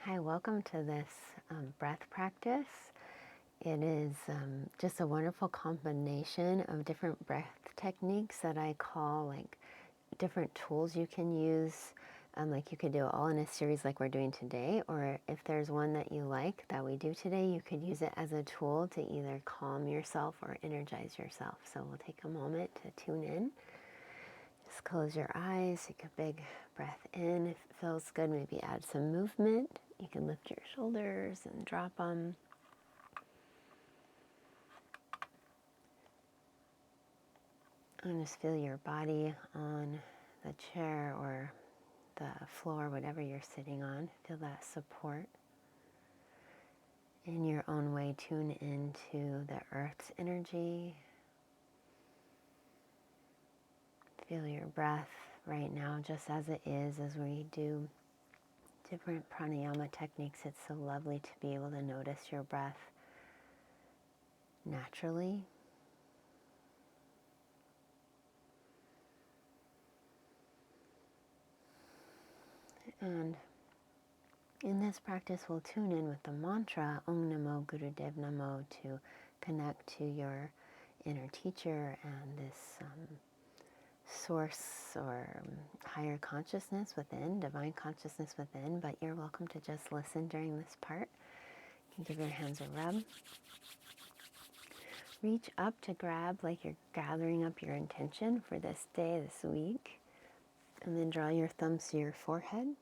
Hi, welcome to this breath practice. It is just a wonderful combination of different breath techniques that I call like different tools you can use. Like you could do it all in a series like we're doing today, or if there's one that you like that we do today, you could use it as a tool to either calm yourself or energize yourself. So we'll take a moment to tune in. Just close your eyes, take a big breath in. If it feels good, maybe add some movement. You can lift your shoulders and drop them. And just feel your body on the chair or the floor, whatever you're sitting on. Feel that support. In your own way, tune into the earth's energy. Feel your breath right now just as it is as we do different pranayama techniques. It's so lovely to be able to notice your breath naturally. And in this practice, we'll tune in with the mantra Om Namo Gurudev Namo to connect to your inner teacher and this source or higher consciousness within, divine consciousness within. But you're welcome to just listen during this part. You can give your hands a rub. Reach up to grab like you're gathering up your intention for this day, this week. And then draw your thumbs to your forehead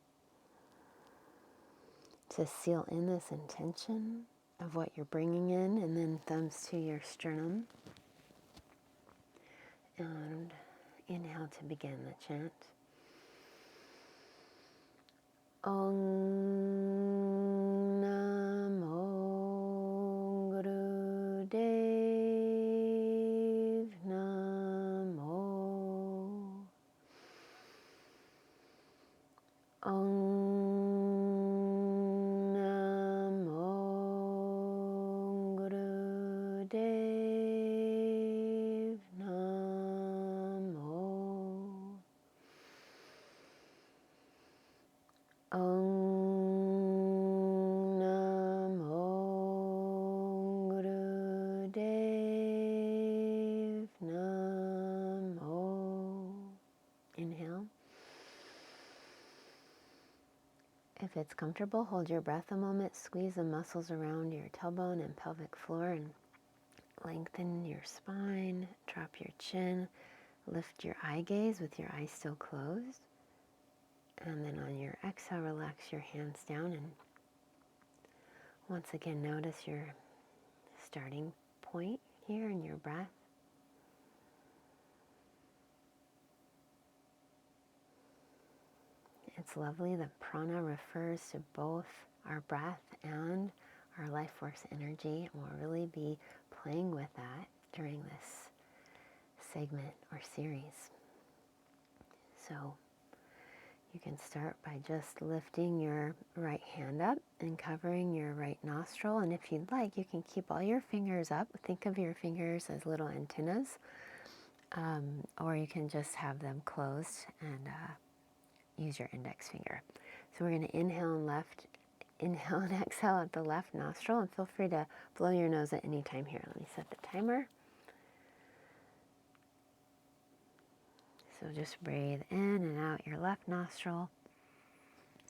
to seal in this intention of what you're bringing in, and then thumbs to your sternum. And inhale to begin the chant. Om Namo Gurudev Namo. Om Inhale. If it's comfortable, hold your breath a moment, squeeze the muscles around your tailbone and pelvic floor and lengthen your spine, drop your chin, lift your eye gaze with your eyes still closed. And then on your exhale, relax your hands down and once again notice your starting point here in your breath. It's lovely that prana refers to both our breath and our life force energy, and we'll really be playing with that during this segment or series. So you can start by just lifting your right hand up and covering your right nostril, and if you'd like, you can keep all your fingers up. Think of your fingers as little antennas, or you can just have them closed and use your index finger. So we're going to inhale and exhale at the left nostril, and feel free to blow your nose at any time here. Let me set the timer. So just breathe in and out your left nostril.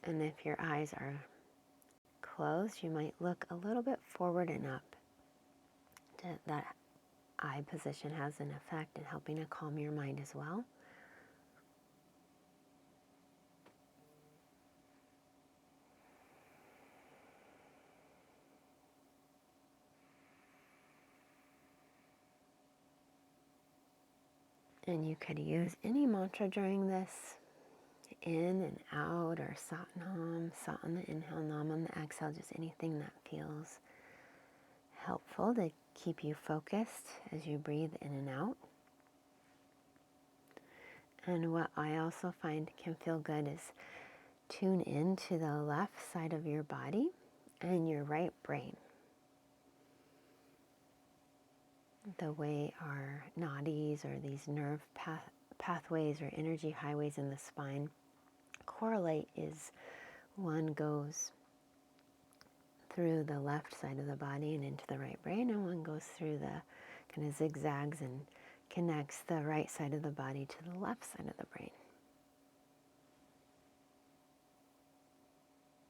And if your eyes are closed, you might look a little bit forward and up. That eye position has an effect in helping to calm your mind as well. And you could use any mantra during this, in and out, or Sat Nam, Sat on the inhale, Nam on the exhale, just anything that feels helpful to keep you focused as you breathe in and out. And what I also find can feel good is tune in to the left side of your body and your right brain. The way our nadis or these nerve pathways or energy highways in the spine correlate is one goes through the left side of the body and into the right brain, and one goes through the kind of zigzags and connects the right side of the body to the left side of the brain.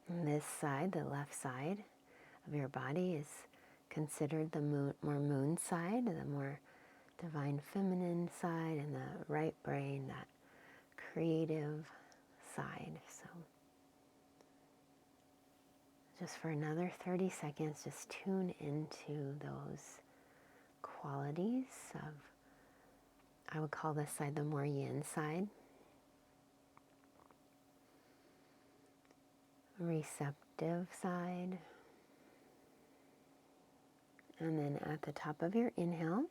And this side, the left side of your body, is considered the more moon side, the more divine feminine side, and the right brain, that creative side. So just for another 30 seconds, just tune into those qualities of, I would call this side the more yin side. Receptive side. And then at the top of your inhale,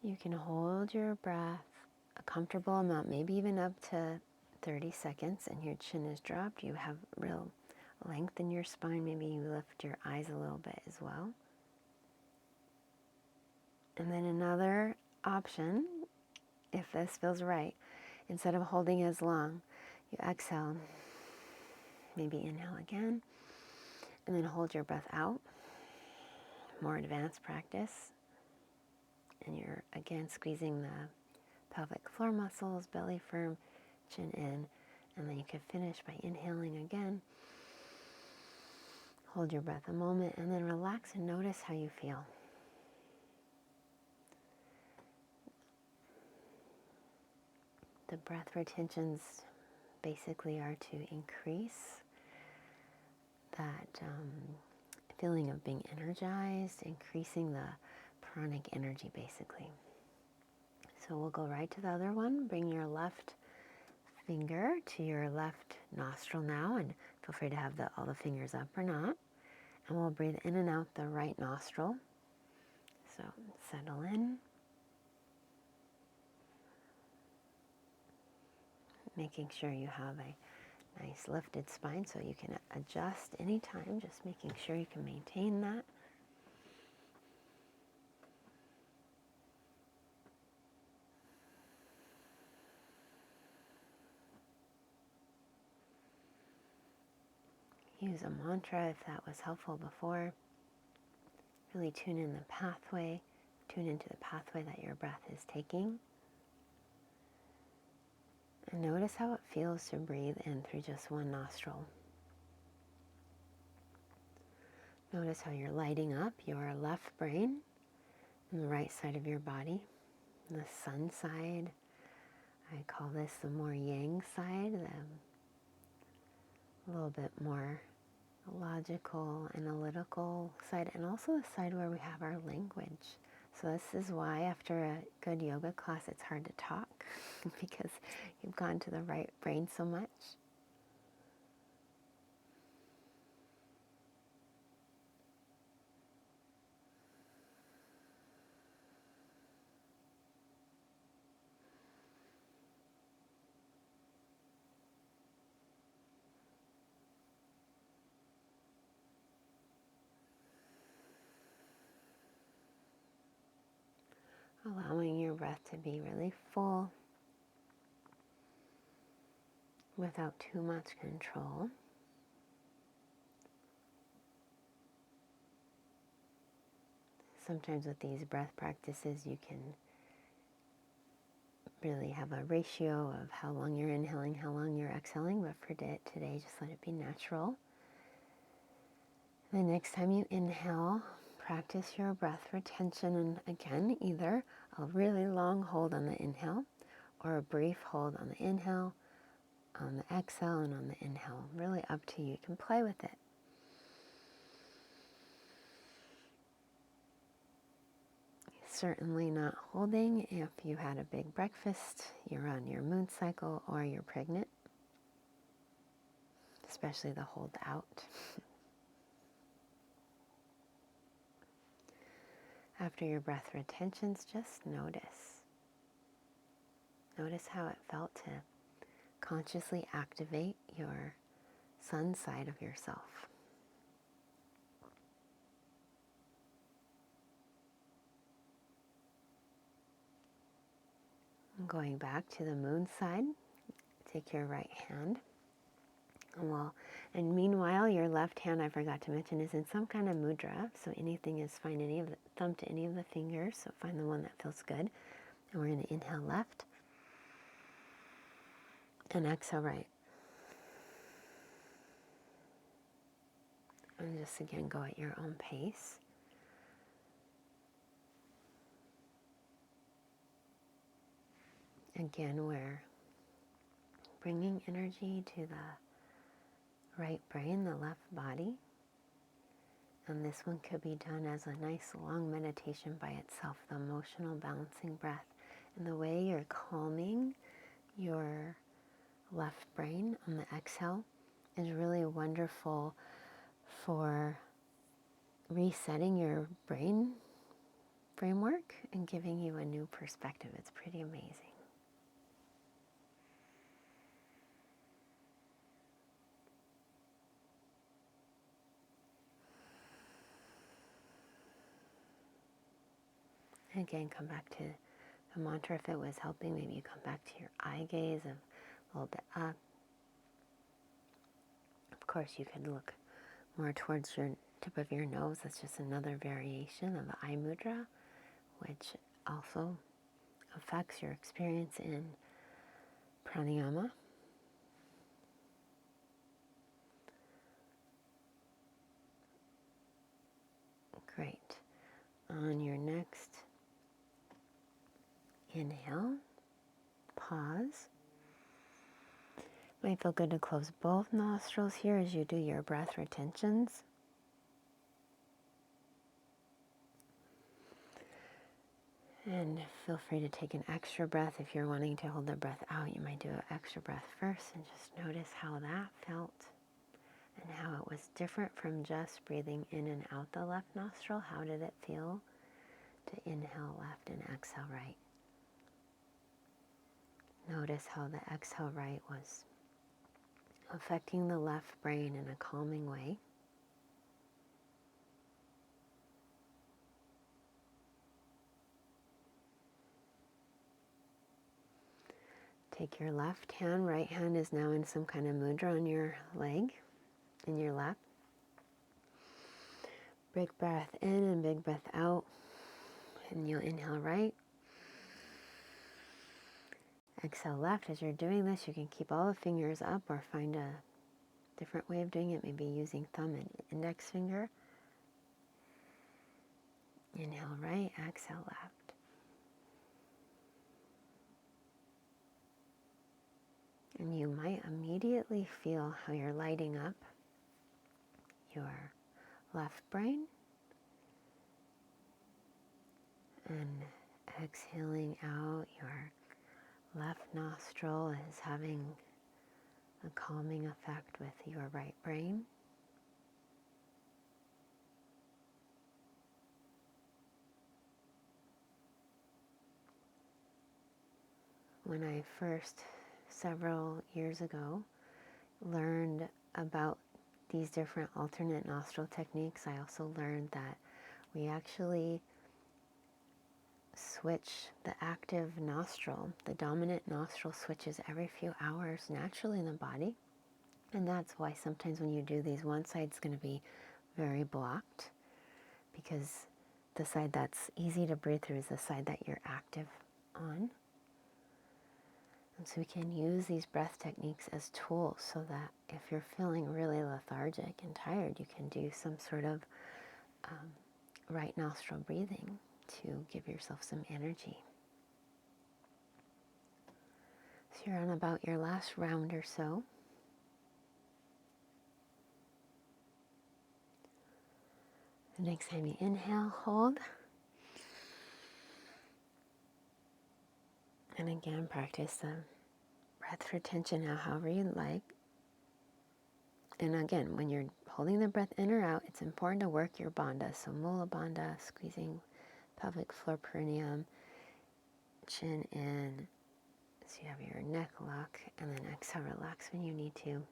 you can hold your breath a comfortable amount, maybe even up to 30 seconds, and your chin is dropped. You have real length in your spine. Maybe you lift your eyes a little bit as well. And then another option, if this feels right, instead of holding as long, you exhale, maybe inhale again, and then hold your breath out. More advanced practice. And you're again squeezing the pelvic floor muscles, belly firm, chin in, and then you can finish by inhaling again. Hold your breath a moment and then relax and notice how you feel. The breath retentions basically are to increase that feeling of being energized, increasing the pranic energy basically. So we'll go right to the other one. Bring your left finger to your left nostril now, and feel free to have all the fingers up or not. And we'll breathe in and out the right nostril. So settle in. Making sure you have a nice lifted spine so you can adjust anytime, just making sure you can maintain that. Use a mantra if that was helpful before. Really tune in the pathway, tune into the pathway that your breath is taking. And notice how it feels to breathe in through just one nostril. Notice how you're lighting up your left brain and the right side of your body, the sun side. I call this the more yang side, a little bit more logical, analytical side, and also the side where we have our language. So this is why after a good yoga class it's hard to talk because you've gone to the right brain so much. Allowing your breath to be really full without too much control. Sometimes with these breath practices you can really have a ratio of how long you're inhaling, how long you're exhaling, but for today just let it be natural. The next time you inhale, practice your breath retention, and again, either a really long hold on the inhale or a brief hold on the inhale, on the exhale, and on the inhale. Really up to you. You can play with it. Certainly not holding if you had a big breakfast, you're on your moon cycle, or you're pregnant, especially the hold out. After your breath retentions, just notice. Notice how it felt to consciously activate your sun side of yourself. Going back to the moon side, take your right hand and we'll And meanwhile, your left hand, I forgot to mention, is in some kind of mudra. So anything is fine, any of the thumb to any of the fingers. So find the one that feels good. And we're going to inhale left and exhale right. And just again, go at your own pace. Again, we're bringing energy to the right brain, the left body. And this one could be done as a nice long meditation by itself, the emotional balancing breath. And the way you're calming your left brain on the exhale is really wonderful for resetting your brain framework and giving you a new perspective. It's pretty amazing. Again, come back to the mantra if it was helping. Maybe you come back to your eye gaze of a little bit up. Of course, you could look more towards your tip of your nose. That's just another variation of the eye mudra, which also affects your experience in pranayama. Great. On your next inhale, pause. Might feel good to close both nostrils here as you do your breath retentions. And feel free to take an extra breath. If you're wanting to hold the breath out, you might do an extra breath first and just notice how that felt and how it was different from just breathing in and out the left nostril. How did it feel to inhale left and exhale right? Notice how the exhale right was affecting the left brain in a calming way. Take your left hand, right hand is now in some kind of mudra on your leg, in your lap. Big breath in and big breath out. And you'll inhale right. Exhale left. As you're doing this, you can keep all the fingers up or find a different way of doing it, maybe using thumb and index finger. Inhale right, exhale left. And you might immediately feel how you're lighting up your left brain and exhaling out your left nostril is having a calming effect with your right brain. When I first, several years ago, learned about these different alternate nostril techniques, I also learned that we actually switch the active nostril. The dominant nostril switches every few hours naturally in the body. And that's why sometimes when you do these, one side's going to be very blocked because the side that's easy to breathe through is the side that you're active on. And so we can use these breath techniques as tools so that if you're feeling really lethargic and tired, you can do some sort of right nostril breathing to give yourself some energy. So you're on about your last round or so. The next time you inhale, hold. And again, practice the breath retention now, however you'd like. And again, when you're holding the breath in or out, it's important to work your bandha. So mula bandha, squeezing pelvic floor perineum, chin in. So you have your neck lock, and then exhale, relax when you need to.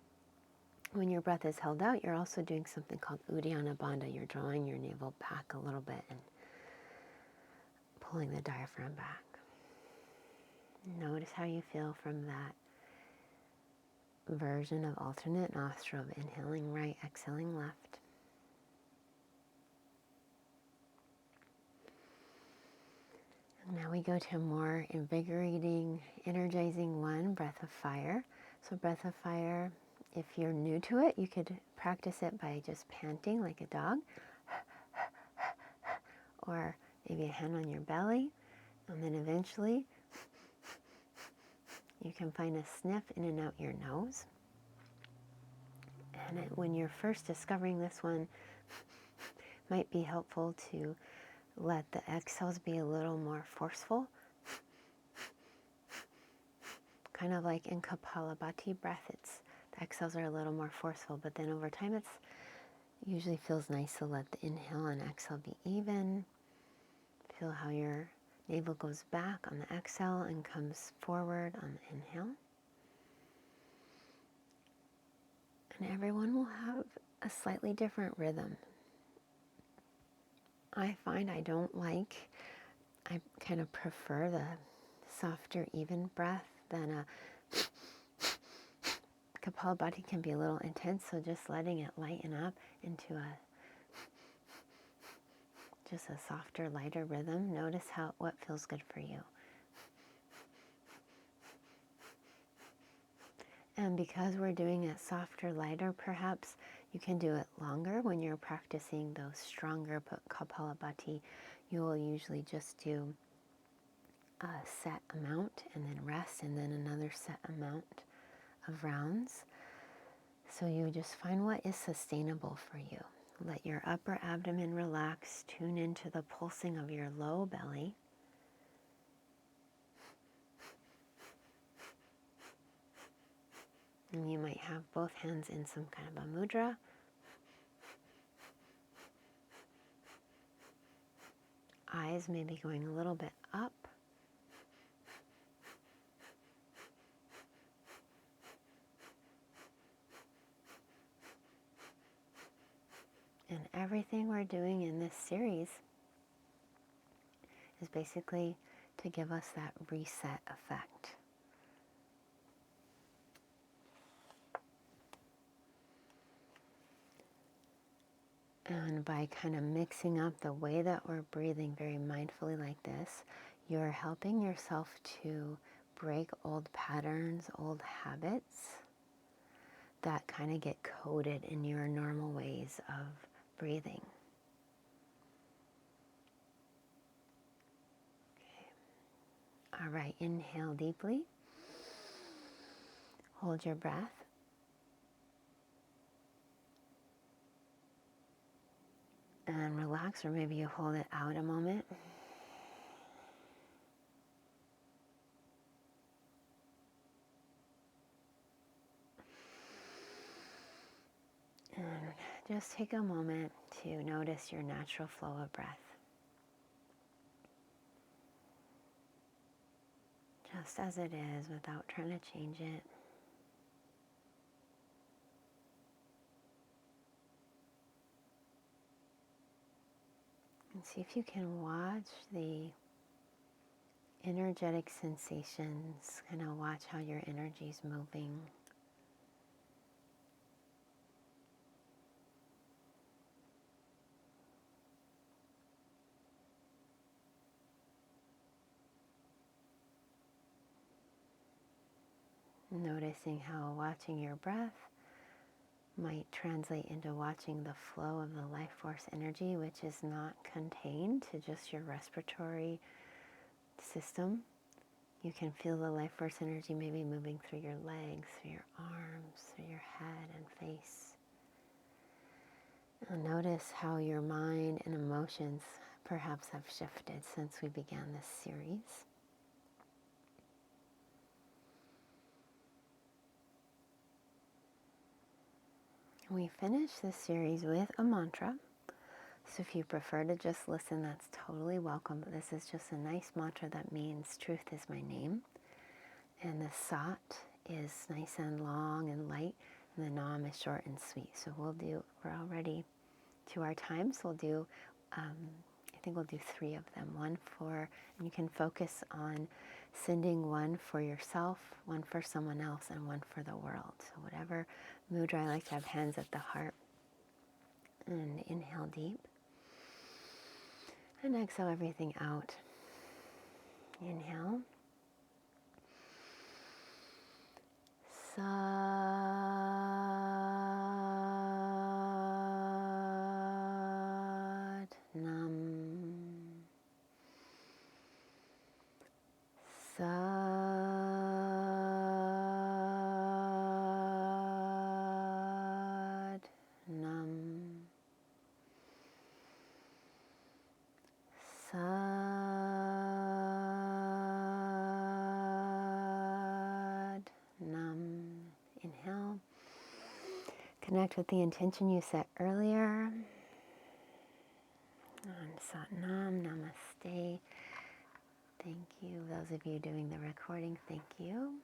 When your breath is held out, you're also doing something called Uddiyana Bandha. You're drawing your navel back a little bit and pulling the diaphragm back. Notice how you feel from that version of alternate nostril, inhaling right, exhaling left. And now we go to a more invigorating, energizing one, breath of fire. So breath of fire, if you're new to it, you could practice it by just panting like a dog, or maybe a hand on your belly, and then eventually you can find a sniff in and out your nose. And when you're first discovering this one, it might be helpful to let the exhales be a little more forceful, kind of like in Kapalabhati breath. The exhales are a little more forceful, but then over time it usually feels nice to let the inhale and exhale be even. Feel how your navel goes back on the exhale and comes forward on the inhale. And everyone will have a slightly different rhythm. I find I kind of prefer the softer, even breath than a Kapalabhati can be a little intense, so just letting it lighten up into just a softer, lighter rhythm. Notice what feels good for you. And because we're doing it softer, lighter, perhaps you can do it longer. When you're practicing those stronger Kapalabhati, you will usually just do a set amount and then rest, and then another set amount of rounds. So you just find what is sustainable for you. Let your upper abdomen relax. Tune into the pulsing of your low belly. And you might have both hands in some kind of a mudra. Eyes maybe going a little bit up. And everything we're doing in this series is basically to give us that reset effect. And by kind of mixing up the way that we're breathing very mindfully like this, you're helping yourself to break old patterns, old habits that kind of get coded in your normal ways of breathing. Okay. All right, inhale deeply. Hold your breath. And relax, or maybe you hold it out a moment. And just take a moment to notice your natural flow of breath. Just as it is, without trying to change it. And see if you can watch the energetic sensations, kind of watch how your energy is moving. Noticing how watching your breath might translate into watching the flow of the life force energy, which is not contained to just your respiratory system. You can feel the life force energy maybe moving through your legs, through your arms, through your head and face. And notice how your mind and emotions perhaps have shifted since we began this series. We finish this series with a mantra. So if you prefer to just listen, that's totally welcome. But this is just a nice mantra that means truth is my name. And the sat is nice and long and light. And the nam is short and sweet. So we're already to our time. So we'll do, I think we'll do 3 of them. One for, and you can focus on sending one for yourself, one for someone else, and one for the world. So whatever mudra, I like to have hands at the heart. And inhale deep. And exhale everything out. Inhale. Sat Nam. Sat Nam. Sad Nam. Inhale. Connect with the intention you set earlier. And Sat Nam. Namaste. Thank you. Those of you doing the recording, thank you.